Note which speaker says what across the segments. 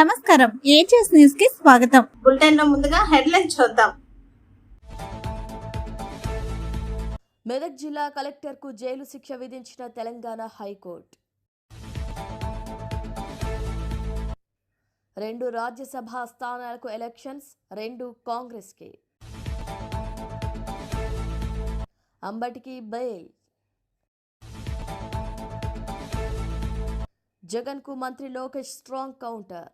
Speaker 1: నమస్కారం, ages news కి స్వాగతం.
Speaker 2: బులెటిన్ లో ముందుగా హెడ్లైన్స్ చూద్దాం.
Speaker 3: మెదక్ జిల్లా కలెక్టర్కు జైలు శిక్ష విధించిన తెలంగాణ హైకోర్టు. 2 రాజ్యసభ స్థానాలకు ఎలక్షన్స్, 2 కాంగ్రెస్కి. అంబటికి బెయిల్. జగన్కు మంత్రి Lokesh strong counter.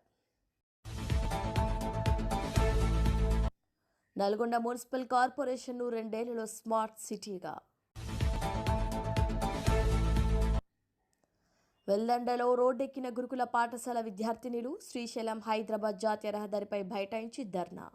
Speaker 3: Nalgonda municipal కార్పొరేషన్ను 2 ఏళ్లలో స్మార్ట్ సిటీగా. వెల్దండలో రోడ్డెక్కిన గురుకుల పాఠశాల విద్యార్థినులు. శ్రీశైలం హైదరాబాద్ జాతీయ రహదారిపై బైఠాయించి ధర్నా.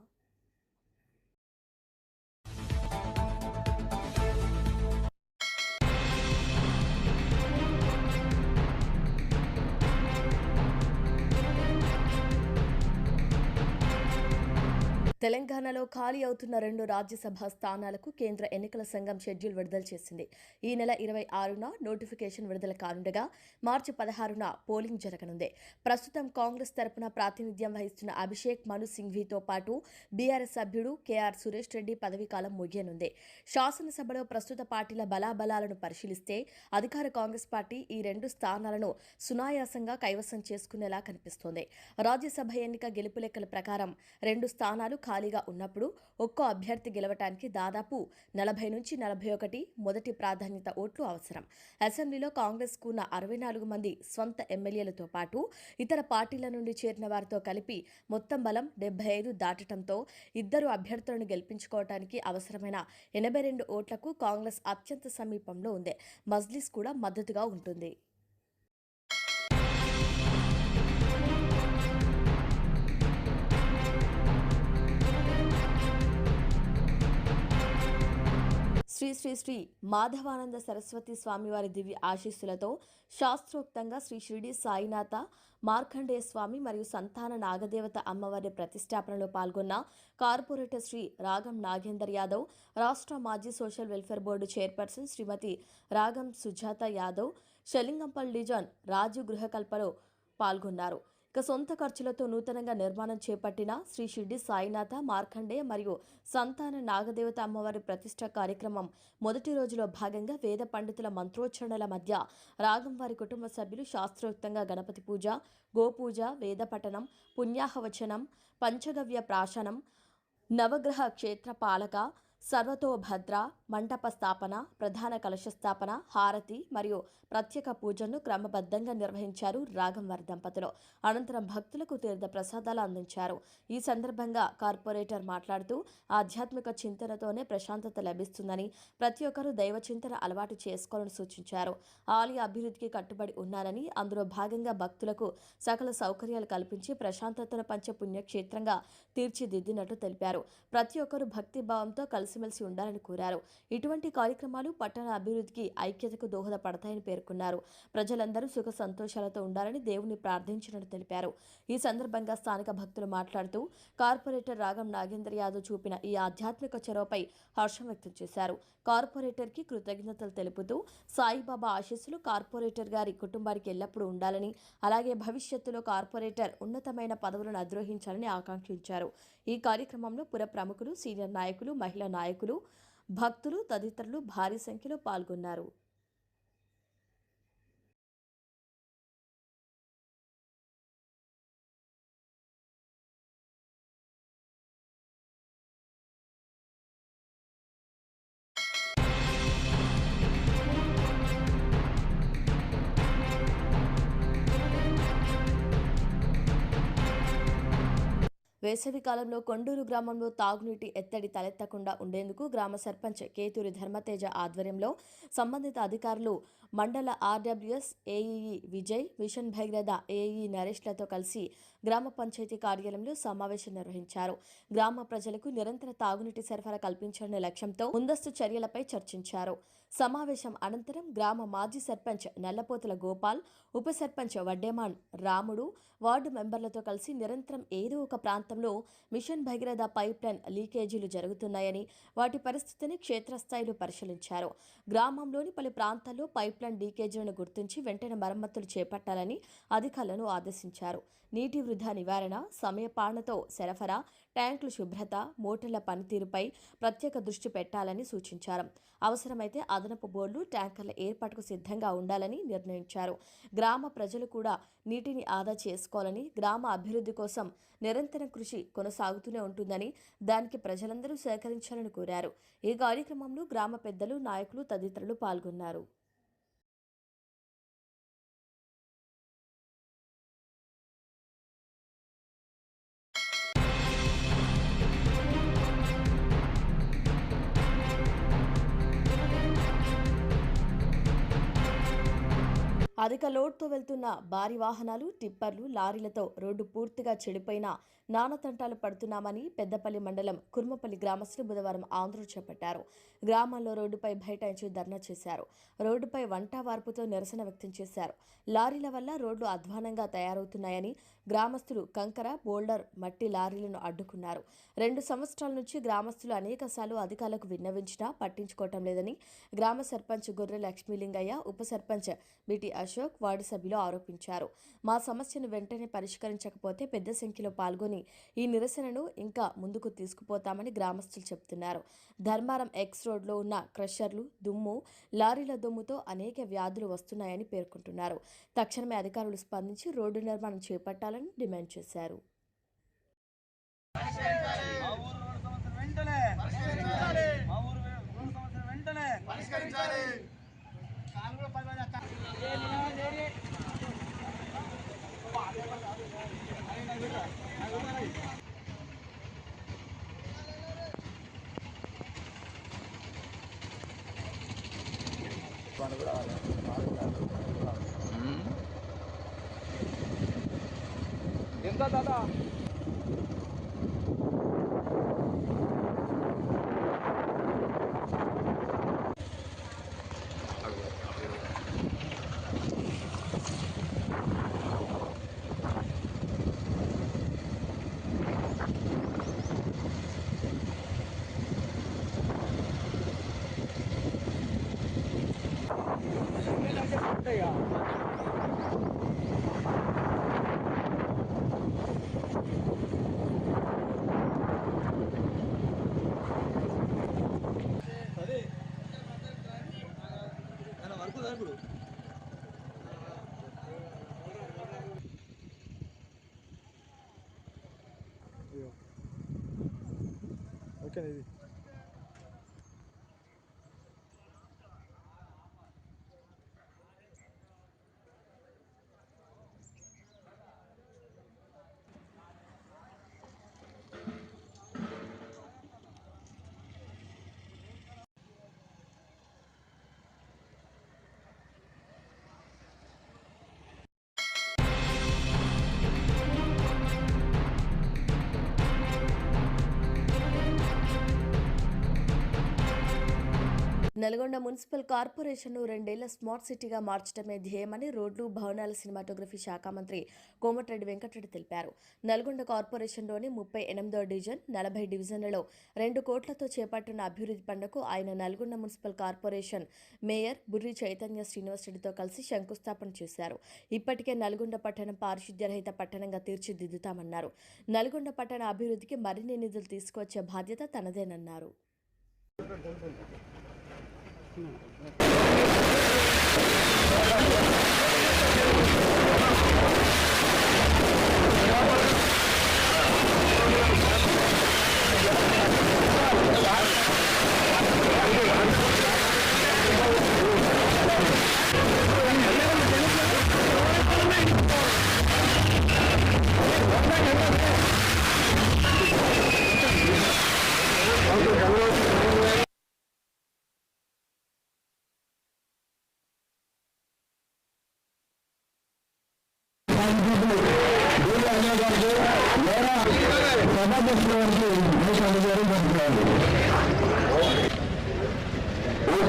Speaker 3: తెలంగాణలో ఖాళీ అవుతున్న 2 రాజ్యసభ స్థానాలకు కేంద్ర ఎన్నికల సంఘం షెడ్యూల్ విడుదల చేసింది. ఈ నెల 26న నోటిఫికేషన్ విడుదల కానుండగా మార్చి 16న పోలింగ్ జరగనుంది. ప్రస్తుతం కాంగ్రెస్ తరపున ప్రాతినిధ్యం వహిస్తున్న అభిషేక్ మను సింఘ్వీతో పాటు బీఆర్ఎస్ సభ్యుడు కేఆర్ సురేష్ రెడ్డి పదవీకాలం ముగియనుంది. శాసనసభలో ప్రస్తుత పార్టీల బలాబలాలను పరిశీలిస్తే అధికార కాంగ్రెస్ పార్టీ ఈ 2 స్థానాలను సునాయాసంగా కైవసం చేసుకునేలా కనిపిస్తోంది. రాజ్యసభ ఎన్నిక గెలుపు లెక్కల ప్రకారం 2 స్థానాలు ఖాళీగా ఉన్నప్పుడు ఒక్కో అభ్యర్థి గెలవటానికి దాదాపు 40 నుంచి 41 మొదటి ప్రాధాన్యత ఓట్లు అవసరం. అసెంబ్లీలో కాంగ్రెస్కు ఉన్న 64 మంది స్వంత ఎమ్మెల్యేలతో పాటు ఇతర పార్టీల నుండి చేరిన వారితో కలిపి మొత్తం బలం 75 దాటడంతో 2 అభ్యర్థులను గెలిపించుకోవటానికి అవసరమైన 82 ఓట్లకు కాంగ్రెస్ అత్యంత సమీపంలో ఉంది. మజ్లిస్ కూడా మద్దతుగా ఉంటుంది. శ్రీ శ్రీ శ్రీ మాధవానంద సరస్వతి స్వామివారి దివ్య ఆశీస్సులతో శాస్త్రోక్తంగా శ్రీ షిరిడి సాయినాథ మార్కండేయ స్వామి మరియు సంతాన నాగదేవత అమ్మవారి ప్రతిష్టాపనలో పాల్గొన్న కార్పొరేటర్ శ్రీ రాగం నాగేందర్ యాదవ్, రాష్ట్ర మాజీ సోషల్ వెల్ఫేర్ బోర్డు చైర్పర్సన్ శ్రీమతి రాగం సుజాత యాదవ్, షెలింగంపల్ డివిజన్ రాజు గృహకల్పలో పాల్గొన్నారు. ఇక సొంత ఖర్చులతో నూతనంగా నిర్మాణం చేపట్టిన శ్రీ షిరిడి సాయినాథ మార్కండేయ మరియు సంతాన నాగదేవత అమ్మవారి ప్రతిష్ట కార్యక్రమం మొదటి రోజులో భాగంగా వేద పండితుల మంత్రోచ్చరణల మధ్య రాగం వారి కుటుంబ సభ్యులు శాస్త్రోక్తంగా గణపతి పూజ, గోపూజ, వేద పఠనం, పుణ్యాహవచనం, పంచగవ్య ప్రాశనం, నవగ్రహ క్షేత్ర పాలక, సర్వతోభద్ర, మంటప స్థాపన, ప్రధాన కలశ స్థాపన, హారతి మరియు ప్రత్యేక పూజలను క్రమబద్ధంగా నిర్వహించారు రాగం వారి దంపతులు. అనంతరం భక్తులకు తీర్థ ప్రసాదాలు అందించారు. ఈ సందర్భంగా కార్పొరేటర్ మాట్లాడుతూ ఆధ్యాత్మిక చింతనతోనే ప్రశాంతత లభిస్తుందని, ప్రతి ఒక్కరూ దైవ చింతన అలవాటు చేసుకోవాలని సూచించారు. ఆలయ అభివృద్ధికి కట్టుబడి ఉన్నానని, అందులో భాగంగా భక్తులకు సకల సౌకర్యాలు కల్పించి ప్రశాంతతను పంచే పుణ్యక్షేత్రంగా తీర్చిదిద్దినట్టు తెలిపారు. ప్రతి ఒక్కరూ భక్తి భావంతో కలిసిమెలిసి ఉండాలని కోరారు. ఇటువంటి కార్యక్రమాలు పట్టణ అభివృద్ధికి, ఐక్యతకు దోహదపడతాయని పేర్కొన్నారు. ప్రజలందరూ సుఖ సంతోషాలతో ఉండాలని దేవుణ్ణి ప్రార్థించినట్టు తెలిపారు. ఈ సందర్భంగా స్థానిక భక్తులు మాట్లాడుతూ కార్పొరేటర్ రాగం నాగేంద్ర యాదవ్ చూపిన ఈ ఆధ్యాత్మిక చొరవపై హర్షం వ్యక్తం చేశారు. కార్పొరేటర్కి కృతజ్ఞతలు తెలుపుతూ సాయిబాబా ఆశీస్సులు కార్పొరేటర్ గారి కుటుంబానికి ఎల్లప్పుడూ ఉండాలని, అలాగే భవిష్యత్తులో కార్పొరేటర్ ఉన్నతమైన పదవులను అధిరోహించాలని ఆకాంక్షించారు. ఈ కార్యక్రమంలో పుర ప్రముఖులు, సీనియర్ నాయకులు, మహిళా నాయకులు, భక్తులు తదితరులు భారీ సంఖ్యలో పాల్గొన్నారు. వేసవి కాలంలో కొండూరు గ్రామంలో తాగునీటి ఎత్తడి తలెత్తకుండా ఉండేందుకు గ్రామ సర్పంచ్ కేతూరి ధర్మతేజ ఆధ్వర్యంలో సంబంధిత అధికారులు మండల RWS AEE Vijay, mission Bhagiratha AEE నరేష్లతో కలిసి గ్రామ పంచాయతీ కార్యాలయంలో సమావేశం నిర్వహించారు. గ్రామ ప్రజలకు నిరంతర తాగునీటి సరఫరా కల్పించాలనే లక్ష్యంతో ముందస్తు చర్యలపై చర్చించారు. సమావేశం అనంతరం గ్రామ మాజీ సర్పంచ్ నల్లపోతుల గోపాల్, ఉప సర్పంచ్ వడ్డేమాన్ రాముడు, వార్డు మెంబర్లతో కలిసి నిరంతరం ఏదో ఒక ప్రాంతంలో మిషన్ భగీరథ పైప్ లైన్ లీకేజీలు జరుగుతున్నాయని, వాటి పరిస్థితిని క్షేత్రస్థాయిలో పరిశీలించారు. గ్రామంలోని పలు ప్రాంతాల్లో పైప్ లైన్ లీకేజీలను గుర్తించి వెంటనే మరమ్మతులు చేపట్టాలని అధికారులను ఆదేశించారు. నీటి వృధా నివారణ, సమయపాలనతో సరఫరా, ట్యాంకుల శుభ్రత, మోటార్ల పనితీరుపై ప్రత్యేక దృష్టి పెట్టాలని సూచించారు. అవసరమైతే అదనపు బోర్లు, ట్యాంకర్ల ఏర్పాటుకు సిద్ధంగా ఉండాలని నిర్ణయించారు. గ్రామ ప్రజలు కూడా నీటిని ఆదా చేసుకోవాలని, గ్రామ అభివృద్ధి కోసం నిరంతరం కృషి కొనసాగుతూనే ఉంటుందని, దానికి ప్రజలందరూ సహకరించాలని కోరారు. ఈ కార్యక్రమంలో గ్రామ పెద్దలు, నాయకులు తదితరులు పాల్గొన్నారు. అధిక లోడ్తో వెళ్తున్న భారీ వాహనాలు, టిప్పర్లు, లారీలతో రోడ్డు పూర్తిగా చెడిపోయిన నానతంటాలు పడుతున్నామని పెద్దపల్లి మండలం కుర్మపల్లి గ్రామస్తులు బుధవారం ఆందోళన చేపట్టారు. గ్రామంలో రోడ్డుపై బైఠాయించి ధర్నా చేశారు. రోడ్డుపై వంట వార్పుతో నిరసన వ్యక్తం చేశారు. లారీల వల్ల రోడ్లు అధ్వానంగా తయారవుతున్నాయని గ్రామస్తులు కంకర, బోల్డర్, మట్టి లారీలను అడ్డుకున్నారు. 2 సంవత్సరాల నుంచి గ్రామస్తులు అనేకసార్లు అధికారులకు విన్నవించినా పట్టించుకోవటం లేదని గ్రామ సర్పంచ్ గొర్రె లక్ష్మీలింగయ్య, ఉప సర్పంచ్ బిటి అశోక్, వార్డు సభ్యులు ఆరోపించారు. మా సమస్యను వెంటనే పరిష్కరించకపోతే పెద్ద సంఖ్యలో పాల్గొని ఈ నిరసనను ఇంకా ముందుకు తీసుకుపోతామని గ్రామస్తులు చెబుతున్నారు. ధర్మారం ఎక్స్ రోడ్లో ఉన్న క్రషర్లు, దుమ్ము, లారీల దుమ్ముతో అనేక వ్యాధులు వస్తున్నాయని పేర్కొంటున్నారు. తక్షణమే అధికారులు స్పందించి రోడ్డు నిర్మాణం చేపట్టాలని డిమాండ్ చేశారు.
Speaker 4: ఎంత దాదా ఉంటాయా ఓకే ఇది
Speaker 3: నల్గొండ మున్సిపల్ కార్పొరేషన్ను 2 ఏళ్ల స్మార్ట్ సిటీగా మార్చడమే ధ్యేయమని రోడ్లు, భవనాల, సినిమాటోగ్రఫీ శాఖ మంత్రి కోమటిరెడ్డి వెంకటరెడ్డి తెలిపారు. నల్గొండ కార్పొరేషన్లోని 38వ డివిజన్, 40 డివిజన్లలో 2 కోట్లతో చేపట్టిన అభివృద్ధి పనులకు ఆయన Nalgonda municipal corporation mayor Burri Chaitanya శ్రీనివాసరెడ్డితో కలిసి శంకుస్థాపన చేశారు. ఇప్పటికే నల్గొండ పట్టణం పారిశుద్ధ్యరహిత పట్టణంగా తీర్చిదిద్దుతామన్నారు. నల్గొండ పట్టణ అభివృద్ధికి మరిన్ని నిధులు తీసుకువచ్చే బాధ్యత తనదేనన్నారు.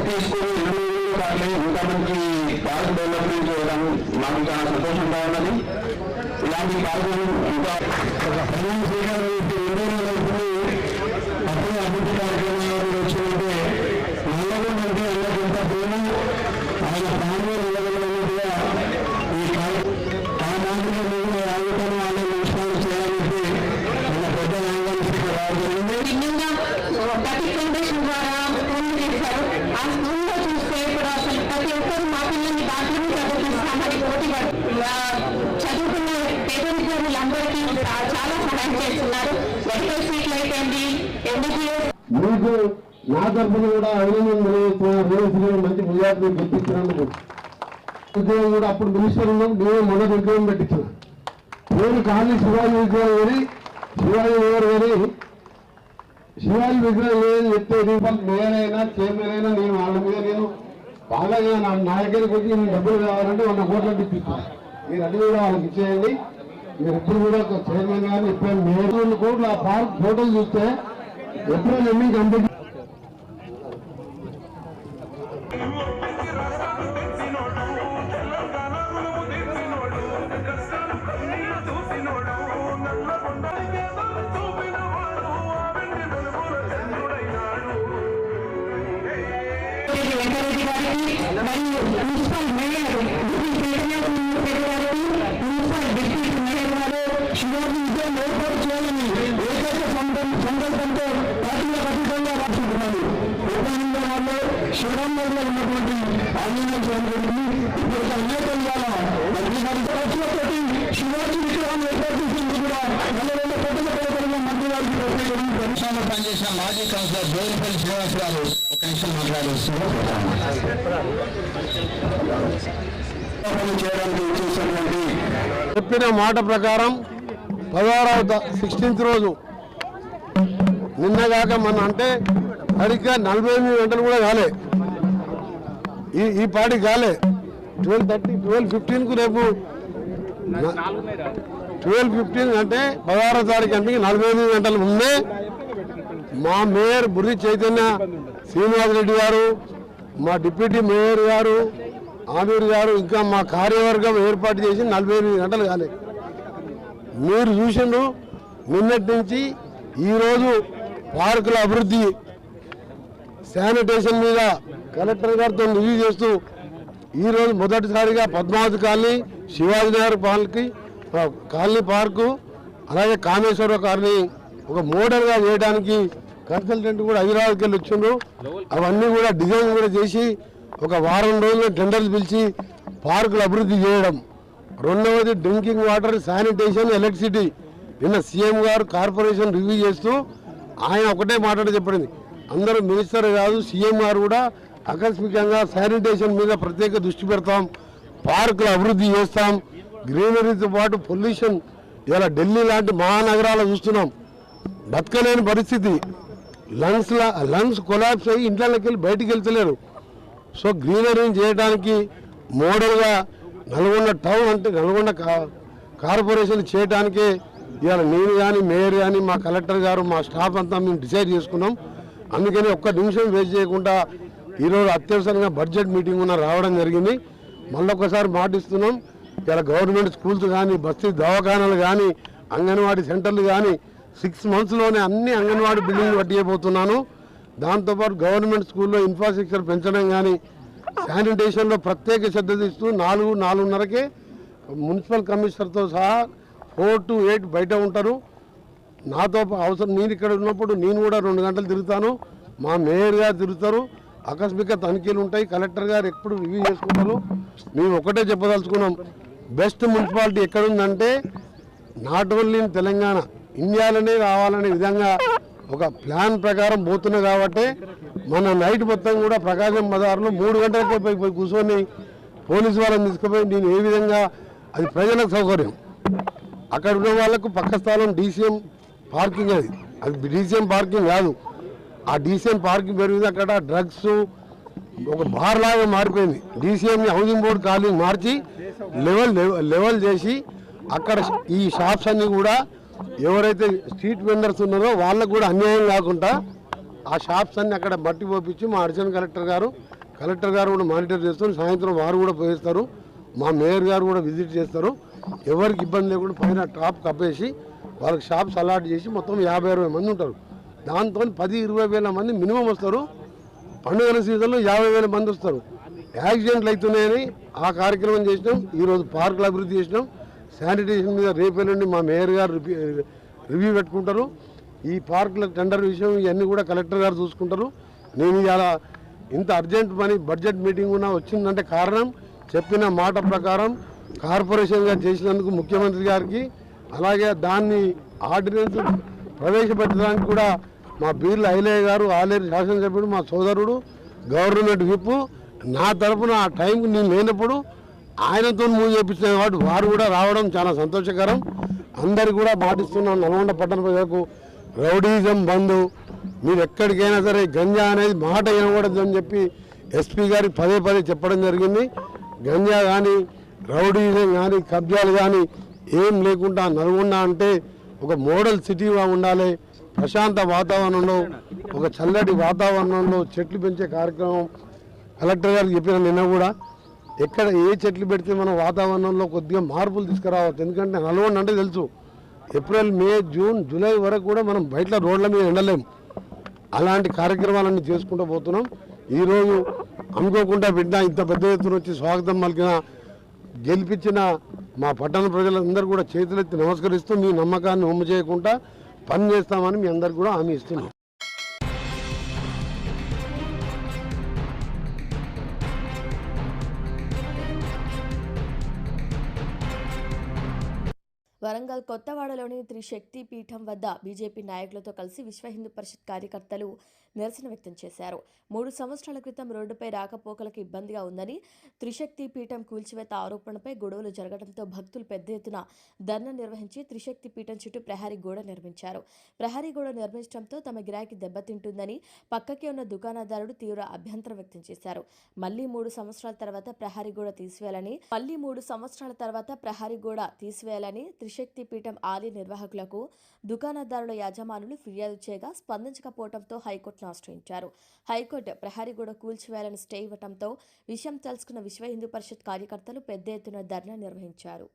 Speaker 5: తీసుకుని ఇంకా మంచి పార్క్ డెవలప్మెంట్ చేయడం మాకు చాలా సంతోషంగా ఉన్నది. ఇలాంటి పార్కులు ఇంకా అప్పుడు అభివృద్ధి కార్యక్రమాలు వచ్చినట్టే నల్లగొండంటే అందరికి ఎంత ప్రేమ, ఆయన ప్రాణులు నిలబడినట్టుగా ఈ ఆ మాదిరిగా మేము ఆగుతాను వాళ్ళ
Speaker 6: ఫౌండేషన్ ద్వారా స్కూల్ చేశారు. ఆ స్కూల్లో చూస్తే ఇప్పుడు అసలు ప్రతి ఒక్కరు మా పిల్లల్ని దాంట్లోనే చదివిస్తామని పోటీ చదువుకున్న పేద విద్యార్థులందరికీ చాలా సహాయం చేస్తున్నారు. మెడికల్ సీట్లు అయిపోయింది, ఎంబీబీఎస్.
Speaker 7: మీకు నా తరఫున కూడా అభినందనలు మంచి మెజార్టీ గెలిపించినందుకు. ఉద్యోగం కూడా అప్పుడు మినిస్టర్ ఉన్నాం, మేమే మొదటి ఉద్యోగం పెట్టించాం. నేను కాలనీ శివాజీ విగ్రహం కానీ శివాజీ నగర్ కానీ శివాజీ విగ్రహం లేదని చెప్తే మేయర్ అయినా చైర్మన్ అయినా నేను వాళ్ళ మీద నేను బాగా నా దగ్గరికి వచ్చి నేను డబ్బులు కావాలంటే 100 కోట్లకు ఇప్పిస్తాను. మీరు అన్ని కూడా వాళ్ళకి ఇచ్చేయండి. మీరు ఎప్పుడు కూడా చైర్మన్ కానీ ఇప్పుడు మేయర్ 2 కోట్లు ఆ పార్క్ ఫోటోలు చూస్తే ఎప్పుడో ఎన్ని కంప్లీట్
Speaker 6: వెంకరెడ్డి గారికి మరియు municipal mayor municipal deputy mayor గారు శివాజీ విజయం ఏర్పాటు చేయాలని ఏకైక సంకల్పంతో పార్టీల ఖచ్చితంగా రాసుకుంటున్నారు. ప్రధానంగా వాళ్ళు శివరాంలో ఉన్నటువంటి ఆంజనేయ స్వామి గారిని ఇప్పుడు అనేక ఖర్చులతోటి శివాజీ విగ్రహం ఏర్పాటు చేసింది కూడా 40,000 కోట్ల రూపాయల మంత్రి గారికి ప్రత్యేకంగా పనిచేసిన మాజీ కౌన్సిలర్ బోయినపల్లి శ్రీనివాస్ గారు ఒక నిమిషం మాట్లాడేస్తున్నారు.
Speaker 7: చెప్పిన మాట ప్రకారం 16th రోజు నిన్నగాక మన అంటే సరిగ్గా 48 గంటలు కూడా కాలే, ఈ పార్టీ కాలే. 12:15కు రేపు 12:15 అంటే 16వ తారీఖు అంటే 48 గంటల ముందే మా మేయర్ బుర్రి చైతన్య శ్రీనివాసరెడ్డి గారు, మా డిప్యూటీ మేయర్ గారు, ఆమీర్ గారు, ఇంకా మా కార్యవర్గం ఏర్పాటు చేసి 48 గంటలు కాలే. మీరు చూసిండ్రు నిన్నటి నుంచి ఈరోజు పార్కుల అభివృద్ధి శానిటేషన్ మీద కలెక్టర్ గారితో రివ్యూ చేస్తూ ఈరోజు మొదటిసారిగా Padmavati colony, Shivajinagar colony park, అలాగే కామేశ్వర కాలనీ ఒక మోడల్గా చేయడానికి కన్సల్టెంట్ కూడా హైదరాబాద్కి వెళ్ళి వచ్చిండ్రు. అవన్నీ కూడా డిజైన్ కూడా చేసి ఒక వారం రోజులు టెండర్లు పిలిచి పార్కులు అభివృద్ధి చేయడం. రెండవది డ్రింకింగ్ వాటర్, శానిటేషన్, ఎలక్ట్రిసిటీ. నిన్న సీఎం గారు కార్పొరేషన్ రివ్యూ చేస్తూ ఆయన ఒకటే మాట్లాడి చెప్పండి, అందరూ మినిస్టర్ కాదు సీఎం గారు కూడా ఆకస్మికంగా శానిటేషన్ మీద ప్రత్యేక దృష్టి పెడతాం, పార్కులు అభివృద్ధి చేస్తాం, గ్రీనరీతో పాటు పొల్యూషన్. ఇలా ఢిల్లీ లాంటి మహానగరాలు చూస్తున్నాం, బతకలేని పరిస్థితి. లంగ్స్ కొలాప్స్ అయ్యి ఇంట్లోకి వెళ్ళి బయటికి వెళ్తలేరు. సో గ్రీనరీని చేయడానికి మోడల్గా నల్గొండ టౌన్ అంటే నల్గొండ కార్పొరేషన్ చేయడానికే ఇవాళ నేను కానీ మేయర్ కానీ మా కలెక్టర్ గారు మా స్టాఫ్ అంతా మేము డిసైడ్ చేసుకున్నాం. అందుకని ఒక్క నిమిషం వేస్ట్ చేయకుండా ఈరోజు అత్యవసరంగా బడ్జెట్ మీటింగ్ రావడం జరిగింది. మళ్ళొకసారి మాటిస్తున్నాం, ఇలా గవర్నమెంట్ స్కూల్స్ కానీ, బస్తీ దవాఖానాలు కానీ, అంగన్వాడీ సెంటర్లు కానీ 6 monthsలోనే అన్ని అంగన్వాడీ బిల్డింగ్లు కట్టిపోతున్నాను. దాంతోపాటు గవర్నమెంట్ స్కూల్లో ఇన్ఫ్రాస్ట్రక్చర్ పెంచడం కానీ, శానిటేషన్లో ప్రత్యేక శ్రద్ధ తీస్తూ 4-4:30కే మున్సిపల్ కమిషనర్తో సహా 4 to 8 బయట ఉంటారు. నాతో అవసరం నేను ఇక్కడ ఉన్నప్పుడు నేను కూడా 2 గంటలు తిరుగుతాను, మా మేయర్ గారు తిరుగుతారు. ఆకస్మిక తనిఖీలు ఉంటాయి, కలెక్టర్ గారు ఎప్పుడు రివ్యూ చేసుకుంటారు. మేము ఒకటే చెప్పదలుచుకున్నాం, బెస్ట్ మున్సిపాలిటీ ఎక్కడుందంటే నాట్ ఓన్లీ ఇన్ తెలంగాణ, ఇండియాలోనే రావాలనే విధంగా ఒక ప్లాన్ ప్రకారం పోతున్నాయి. కాబట్టి మన నైట్ మొత్తం కూడా ప్రకాశం బజార్లో 3 గంటలకే పోయి కూర్చొని పోలీసు వాళ్ళని తీసుకుపోయి నేను ఏ విధంగా అది ప్రజలకు సౌకర్యం. అక్కడ ఉన్న వాళ్ళకు పక్క స్థలం డీసీఎం పార్కింగ్, అది డీసీఎం పార్కింగ్ కాదు. ఆ డీసీఎం పార్కింగ్ పెరిగింది, అక్కడ డ్రగ్స్ ఒక బార్ లాగా మారిపోయింది. డీసీఎంని హౌసింగ్ బోర్డు కాలనీ మార్చి లెవెల్ చేసి అక్కడ ఈ షాప్స్ అన్నీ కూడా ఎవరైతే స్ట్రీట్ వెండర్స్ ఉన్నారో వాళ్ళకు కూడా అన్యాయం కాకుండా ఆ షాప్స్ అన్ని అక్కడ మట్టి పోపించి మా అడిషనల్ కలెక్టర్ గారు కూడా మానిటర్ చేస్తారు. సాయంత్రం వారు కూడా పోయిస్తారు, మా మేయర్ గారు కూడా విజిట్ చేస్తారు. ఎవరికి ఇబ్బంది లేకుండా పైన టాప్ కప్పేసి వాళ్ళకి షాప్స్ అలాట్ చేసి మొత్తం 50-60 మంది ఉంటారు. దాంతో 10-20 వేల మంది మినిమం వస్తారు. పండుగల సీజన్లో 50,000 మంది వస్తారు. యాక్సిడెంట్లు అవుతున్నాయని ఆ కార్యక్రమం చేసినాం. ఈరోజు పార్కులు అభివృద్ధి చేసినాం. శానిటేషన్ మీద రేపేనండి మా మేయర్ గారు రివ్యూ పెట్టుకుంటారు. ఈ పార్కుల టెండర్ విషయం ఇవన్నీ కూడా కలెక్టర్ గారు చూసుకుంటారు. నేను ఇలా ఇంత అర్జెంట్ పని బడ్జెట్ మీటింగ్ ఉన్న వచ్చిందంటే కారణం చెప్పిన మాట ప్రకారం కార్పొరేషన్గా చేసినందుకు ముఖ్యమంత్రి గారికి, అలాగే దాన్ని ఆర్డినెన్స్ ప్రవేశపెట్టడానికి కూడా మా బీర్ల ఐలయ్య గారు, ఆలేరు శాసనసభ్యుడు, మా సోదరుడు గవర్నమెంట్ విప్పు నా తరఫున ఆ టైంకి నేను లేనప్పుడు ఆయనతో మూవ్ చేపించిన కాబట్టి వారు కూడా రావడం చాలా సంతోషకరం. అందరికి కూడా పాటిస్తున్నాం. నల్గొండ పట్టణ ప్రజలకు రౌడీజం బంద్, మీరు ఎక్కడికైనా సరే గంజా అనేది మాట వినకూడదు అని చెప్పి ఎస్పీ గారికి పదే పదే చెప్పడం జరిగింది. గంజా కానీ రౌడీజం కానీ కబ్జాలు కానీ ఏం లేకుండా నల్గొండ అంటే ఒక మోడల్ సిటీగా ఉండాలి. ప్రశాంత వాతావరణంలో, ఒక చల్లటి వాతావరణంలో చెట్లు పెంచే కార్యక్రమం కలెక్టర్ గారికి చెప్పిన నిన్న కూడా. ఎక్కడ ఏ చెట్లు పెడితే మనం వాతావరణంలో కొద్దిగా మార్పులు తీసుకురావచ్చు. ఎందుకంటే నల్గొండ అంటే తెలుసు, ఏప్రిల్, మే, జూన్, జూలై వరకు కూడా మనం బయట రోడ్ల మీద ఎండలేము. అలాంటి కార్యక్రమాలన్నీ చేసుకుంటూ పోతున్నాం. ఈరోజు అనుకోకుండా బిడ్డ ఇంత పెద్ద ఎత్తున వచ్చి స్వాగతం పలికిన, గెలిపించిన మా పట్టణ ప్రజలందరూ కూడా చేతులెత్తి నమస్కరిస్తూ మీ నమ్మకాన్ని ఉమ్మ చేయకుండా పని చేస్తామని మీ అందరికి కూడా హామీ ఇస్తున్నాం.
Speaker 3: వరంగల్ కొత్తవాడలోని త్రిశక్తి పీఠం వద్ద బీజేపీ నాయకులతో కలిసి విశ్వ హిందూ పరిషత్ కార్యకర్తలు నిరసన వ్యక్తం చేశారు. 3 సంవత్సరాల క్రితం రోడ్డుపై రాకపోకలకు ఇబ్బందిగా ఉందని, త్రిశక్తి పీఠం కూల్చివేత ఆరోపణపై గొడవలు జరగడంతో భక్తులు పెద్ద ఎత్తున ధర్నా నిర్వహించి త్రిశక్తి పీఠం చుట్టూ ప్రహరీ గోడ నిర్మించారు. ప్రహరీ గోడ నిర్మించడంతో తమ గిరాకీ దెబ్బతింటుందని పక్కకే ఉన్న దుకాణదారుడు తీవ్ర అభ్యంతరం వ్యక్తం చేశారు. మళ్లీ 3 సంవత్సరాల తర్వాత ప్రహరీ గోడ తీసివేయాలని త్రిశక్తి పీఠం ఆలయ నిర్వాహకులకు దుకాణదారుల యాజమానులు ఫిర్యాదు చేయగా స్పందించకపోవడంతో హైకోర్టును ఆశ్రయించారు. హైకోర్టు ప్రహరీ గోడ కూల్చివేయాలని స్టే ఇవ్వడంతో విషయం తెలుసుకున్న విశ్వ హిందూ పరిషత్ కార్యకర్తలు పెద్ద ఎత్తున ధర్నా నిర్వహించారు.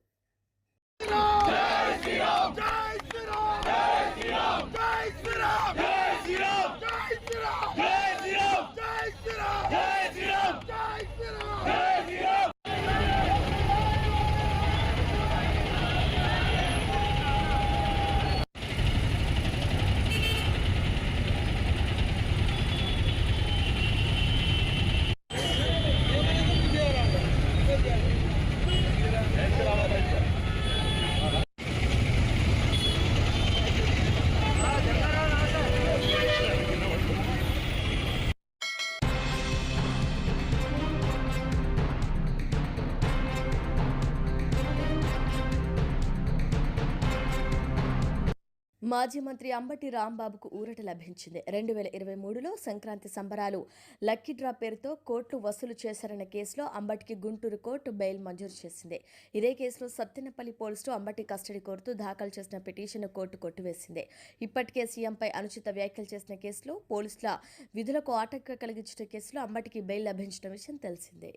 Speaker 3: మాజీ మంత్రి అంబటి రాంబాబుకు ఊరట లభించింది. 2023లో సంక్రాంతి సంబరాలు లక్కీ డ్రా పేరుతో కోట్లు వసూలు చేశారన్న కేసులో అంబటికి గుంటూరు కోర్టు బెయిల్ మంజూరు చేసింది. ఇదే కేసులో సత్తెనపల్లి పోలీసులు అంబటి కస్టడీ కోరుతూ దాఖలు చేసిన పిటిషన్ను కోర్టు కొట్టివేసింది. ఇప్పటికే సీఎంపై అనుచిత వ్యాఖ్యలు చేసిన కేసులో, పోలీసుల విధులకు ఆటంకం కలిగించిన కేసులో అంబటికి బెయిల్ లభించిన విషయం తెలిసిందే.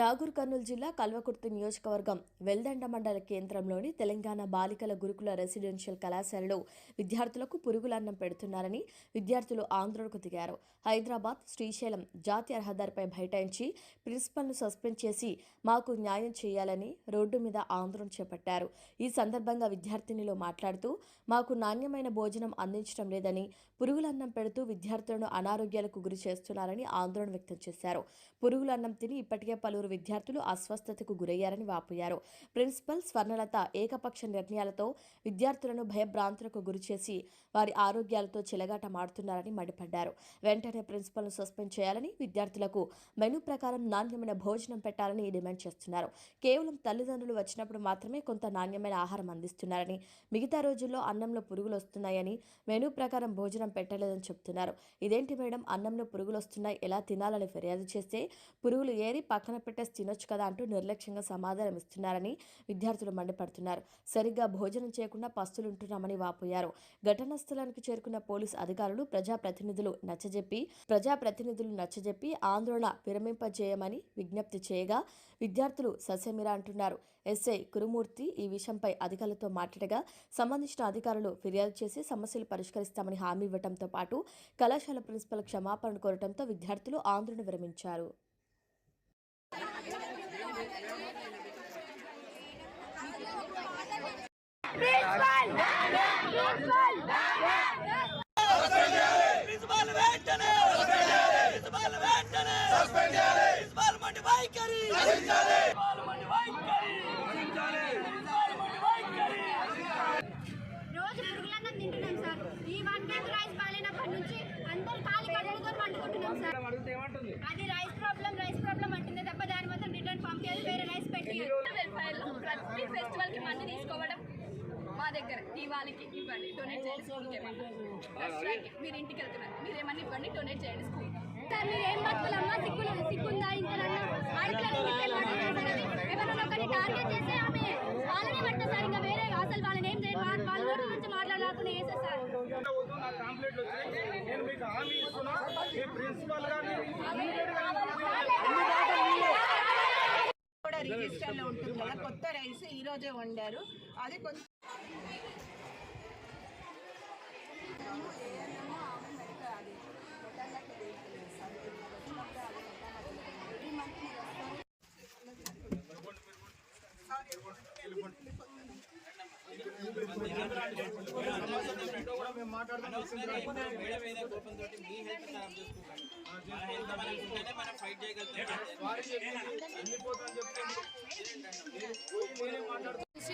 Speaker 3: నాగూర్ కర్నూలు జిల్లా కల్వకుర్తి నియోజకవర్గం వెల్దండ మండల కేంద్రంలోని తెలంగాణ బాలికల గురుకుల రెసిడెన్షియల్ కళాశాలలో విద్యార్థులకు పురుగులన్నం పెడుతున్నారని విద్యార్థులు ఆందోళనకు దిగారు. హైదరాబాద్ శ్రీశైలం జాతీయ రహదారిపై బైఠాయించి ప్రిన్సిపల్ను సస్పెండ్ చేసి మాకు న్యాయం చేయాలని రోడ్డు మీద ఆందోళన చేపట్టారు. ఈ సందర్భంగా విద్యార్థినిలో మాట్లాడుతూ మాకు నాణ్యమైన భోజనం అందించడం లేదని, పురుగులన్నం పెడుతూ విద్యార్థులను అనారోగ్యాలకు గురి చేస్తున్నారని ఆందోళన వ్యక్తం చేశారు. పురుగులన్నం తిని ఇప్పటికే పలువురు విద్యార్థులు అస్వస్థతకు గురయ్యారని వాపోయారు. ప్రిన్సిపల్ స్వర్ణలత ఏకపక్ష నిర్ణయాలతో విద్యార్థులను భయభ్రాంతులకు గురిచేసి వారి ఆరోగ్యాలతో చెలగాటమాడుతున్నారని మండిపడ్డారు. వెంటనే ప్రిన్సిపల్ను సస్పెండ్ చేయాలని, విద్యార్థులకు మెనూ ప్రకారం నాణ్యమైన భోజనం పెట్టాలని డిమాండ్ చేస్తున్నారు. కేవలం తల్లిదండ్రులు వచ్చినప్పుడు మాత్రమే కొంత నాణ్యమైన ఆహారం అందిస్తున్నారని, మిగతా రోజుల్లో అన్నంలో పురుగులు వస్తున్నాయని, మెనూ ప్రకారం భోజనం పెట్టలేదని చెబుతున్నారు. ఇదేంటి మేడం, అన్నంలో పురుగులు వస్తున్నాయి, ఎలా తినాలని ఫిర్యాదు చేస్తే పురుగులు ఏరి పక్కన పెట్టేసి తినొచ్చు కదా అంటూ నిర్లక్ష్యంగా సమాధానం ఇస్తున్నారని విద్యార్థులు మండిపడుతున్నారు. సరిగ్గా భోజనం చేయకుండా పస్తులుంటున్నామని వాపోయారు. ఘటనా స్థలానికి చేరుకున్న పోలీసు అధికారులు ప్రజాప్రతినిధులు నచ్చజెప్పి ఆందోళన విరమింపజేయమని విజ్ఞప్తి చేయగా విద్యార్థులు ససేమిరా అంటున్నారు. ఎస్ఐ కురుమూర్తి ఈ విషయంపై అధికారులతో మాట్లాడగా సంబంధించిన అధికారులు ఫిర్యాదు చేసి సమస్యలు పరిష్కరిస్తామని హామీ ఇవ్వడంతో పాటు కళాశాల ప్రిన్సిపల్ క్షమాపణ కోరడంతో విద్యార్థులు ఆందోళన విరమించారు.
Speaker 8: రోజు పురుగులన్నం తింటున్నాం సార్. ఈ 1 kg రైస్ బాలేనప్పటి నుంచి అందరూ ఖాళీ కడుపుతో వండుకుంటున్నాం సార్. అది రైస్ ప్రాబ్లం అంటుంది తప్ప దాని మాత్రం రిటర్న్ పంపించాలి, వేరే రైస్ పెట్టి ప్రతి ఫెస్టివల్ కి మనీ తీసుకోవడం మా దగ్గర. దీవాళికి ఇవ్వండి, డొనేట్ చేయండి స్కూల్కి. మీరు ఇంటికి వెళ్తున్నారు, మీరు ఏమన్నా ఇవ్వండి, డొనేట్ చేయండి స్కూల్. సార్ మీరు ఏం బతుకులమ్మా, సిగ్గుందా ఇంకా ఎవరైనా ఒకరిని టార్గెట్ చేస్తే ఆమె వాళ్ళనే పడతా సార్. ఇంకా వేరే అసలు వాళ్ళని ఏం చేయాలి, వాళ్ళ నోటి నుంచి మాట్లాడలేకుండా వేసేస్తారు సార్.
Speaker 2: కూడా రిజిస్టర్లో ఉంటుంది కదా, కొత్త రైస్ ఈ రోజే వండారు. అది కొంచెం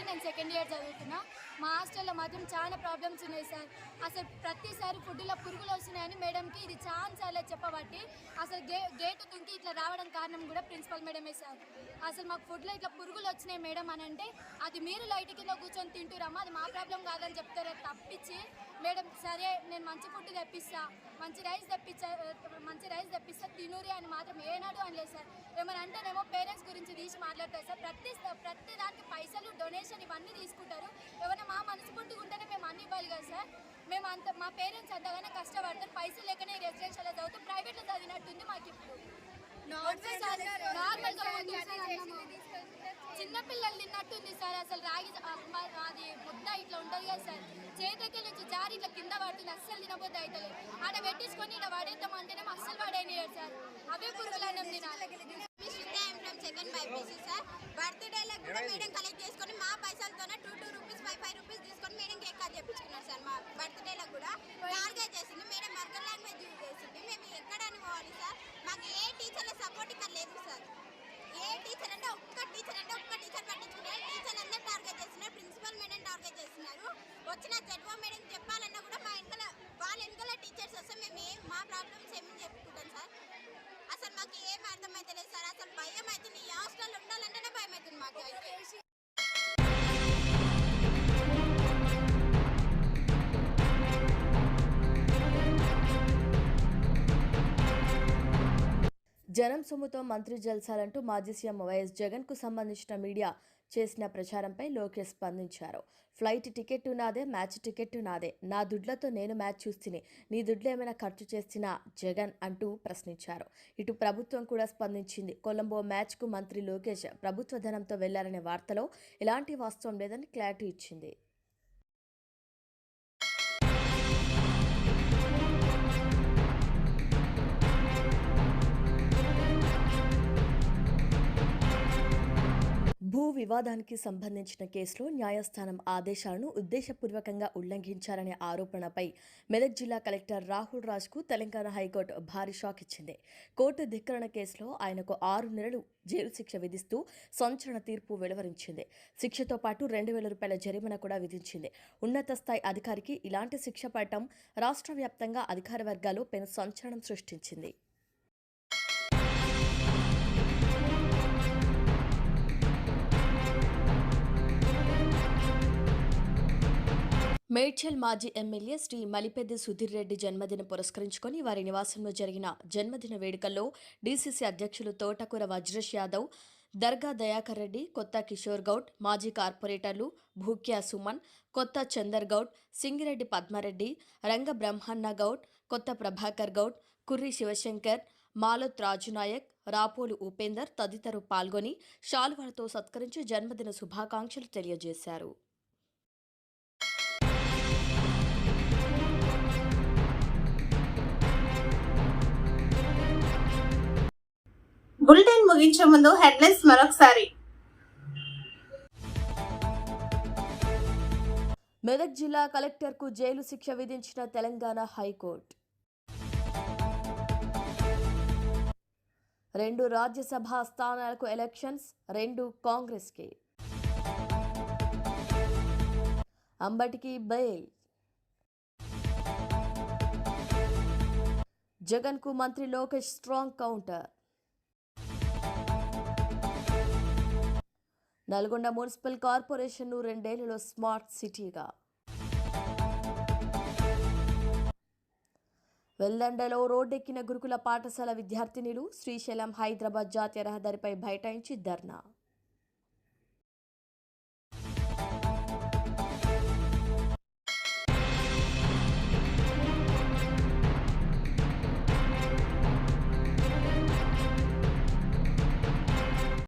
Speaker 8: నేను సెకండ్ ఇయర్ చదువుతున్నా. మా హాస్టల్లో మాత్రం చాలా ప్రాబ్లమ్స్ ఉన్నాయి సార్. అసలు ప్రతిసారి ఫుడ్లో పురుగులు వస్తున్నాయని మేడంకి ఇది చాలా సార్లు చెప్పబట్టి అసలు గేటు తుంకి ఇట్లా రావడం కారణం కూడా ప్రిన్సిపల్ మేడమే సార్. అసలు మాకు ఫుడ్లో ఇట్లా పురుగులు వచ్చినాయి మేడం అని అంటే అది మీరు లైట్ కింద కూర్చొని తింటురమ్మా, అది మా ప్రాబ్లం కాదని చెప్తారు తప్పించి మేడం సరే నేను మంచి ఫుడ్ తెప్పిస్తా, మంచి రైస్ తెప్పిస్తా తినూరి అని మాత్రం ఏనాడు అనలేదు సార్. ఏమైనా అంటేనేమో పేరెంట్స్ గురించి తీసి మాట్లాడతారు సార్. ప్రతి దానికి పైసలు డొనేషన్ ఇవన్నీ తీసుకుంటారు. ఏమైనా మా మనసు పుట్టుకు ఉంటేనే మేము అన్ని ఇవ్వాలి కదా సార్. మేము మా పేరెంట్స్ అంతగానే కష్టపడతారు, పైసలు లేకనే రెసిడెన్షియల్లో చదువుతూ ప్రైవేట్లో చదివినట్టుంది మాకు. ఇప్పుడు చిన్నపిల్లలు తిన్నట్టుంది సార్. అసలు రాగి అది ముద్ద ఇట్లా ఉంటుంది కదా సార్, చేతికి నుంచి జారి ఇట్లా కింద పడుతుంది. అస్సలు తినబోద్దు అయితే ఆడ పెట్టించుకొని ఇలా పడేద్దాం అంటేనే అస్సలు పడేయనియరు సార్. అవే పురుగులు అన్నం తినాలి.
Speaker 6: Second BiPC sir. బర్త్డేలకు కూడా మేడం కలెక్ట్ చేసుకొని మా పైసలతోనే 2 రూపీస్ 5 రూపీస్ తీసుకొని మేడం కేక్ కట్ చేయించుకున్నారు సార్. మా బర్త్డేలకు కూడా ఆర్గనైజ్ చేసింది మేడం, మర్గర్ లాంగ్వేజ్ యూజ్ చేసింది. మేము ఎక్కడ అనుకోవాలి సార్, మాకు ఏ టీచర్ల సపోర్ట్ ఇక్కడ లేదు సార్. ఏ టీచర్ అంటే ఒక్క టీచర్ పట్టించుకున్నారు. టీచర్లు అందరూ టార్గెట్ చేస్తున్నారు, ప్రిన్సిపల్ మేడం టార్గెట్ చేస్తున్నారు. వచ్చిన జడ్వో మేడం చెప్పాలన్నా కూడా వాళ్ళ వెనకాల టీచర్స్ వస్తే మేము మా ప్రాబ్లమ్స్ ఏమని చెప్పుకుంటాం సార్. అసలు మాకు ఏం అర్థమైతే లేదు సార్. అసలు భయం అవుతుంది, ఈ హాస్టల్లో ఉండాలంటేనే భయం అవుతుంది మాకు అయితే.
Speaker 3: జనం సొమ్ముతో మంత్రి జల్సాలంటూ మాజీ సీఎం వైఎస్ జగన్కు సంబంధించిన మీడియా చేసిన ప్రచారంపై లోకేష్ స్పందించారు. ఫ్లైట్ టికెట్ నాదే, మ్యాచ్ టికెట్ నాదే, నా దుడ్లతో నేను మ్యాచ్ చూస్తేనే, నీ దుడ్లు ఏమైనా ఖర్చు చేసినా జగన్ అంటూ ప్రశ్నించారు. ఇటు ప్రభుత్వం కూడా స్పందించింది. కొలంబో మ్యాచ్కు మంత్రి లోకేష్ ప్రభుత్వ ధనంతో వెళ్లారనే వార్తలో ఎలాంటి వాస్తవం లేదని క్లారిటీ ఇచ్చింది. భూ వివాదానికి సంబంధించిన కేసులో న్యాయస్థానం ఆదేశాలను ఉద్దేశపూర్వకంగా ఉల్లంఘించారనే ఆరోపణపై మెదక్ జిల్లా కలెక్టర్ రాహుల్ రాజ్కు తెలంగాణ హైకోర్టు భారీ షాక్ ఇచ్చింది. కోర్టు ధిక్కరణ కేసులో ఆయనకు 6 నెలలు జైలు శిక్ష విధిస్తూ సంచలన తీర్పు వెలువరించింది. శిక్షతో పాటు 2,000 రూపాయల జరిమానా కూడా విధించింది. ఉన్నత స్థాయి అధికారికి ఇలాంటి శిక్ష పడటం రాష్ట్ర వ్యాప్తంగా అధికార వర్గాల్లో పెను సంచలనం సృష్టించింది. మేడ్చల్ మాజీ ఎమ్మెల్యే శ్రీ మలిపెద్ది సుధీర్ రెడ్డి జన్మదినం పురస్కరించుకొని వారి నివాసంలో జరిగిన జన్మదిన వేడుకల్లో డీసీసీ అధ్యక్షులు తోటకూర వజ్రేష్ యాదవ్, దర్గా దయాకర్ రెడ్డి, కొత్త కిషోర్ గౌడ్, మాజీ కార్పొరేటర్లు భూక్యా సుమన్, కొత్త చందర్ గౌడ్, సింగిరెడ్డి పద్మారెడ్డి, రంగ బ్రహ్మన్న గౌడ్, కొత్త ప్రభాకర్ గౌడ్, కుర్రి శివశంకర్, మాలోత్ రాజునాయక్, రాపోలు ఉపేందర్ తదితరులు పాల్గొని శాలువాలతో సత్కరించి జన్మదిన శుభాకాంక్షలు తెలియజేశారు.
Speaker 1: బులెటిన్ ముగించే ముందు హెడ్లైన్స్ మరొకసారి.
Speaker 3: మెదక్ జిల్లా కలెక్టర్కు జైలు శిక్ష విధించిన తెలంగాణ హైకోర్టు. 2 రాజ్యసభ స్థానాలకు ఎలక్షన్స్, 2 కాంగ్రెస్కి. అంబటికి బెయిల్. జగన్కు మంత్రి Lokesh strong counter. Nalgonda municipal కార్పొరేషన్ను 2 ఏళ్లలో స్మార్ట్ సిటీగా. వెల్లండలో రోడ్డెక్కిన గురుకుల పాఠశాల విద్యార్థినులు శ్రీశైలం హైదరాబాద్ జాతీయ రహదారిపై బైఠాయించి ధర్నా.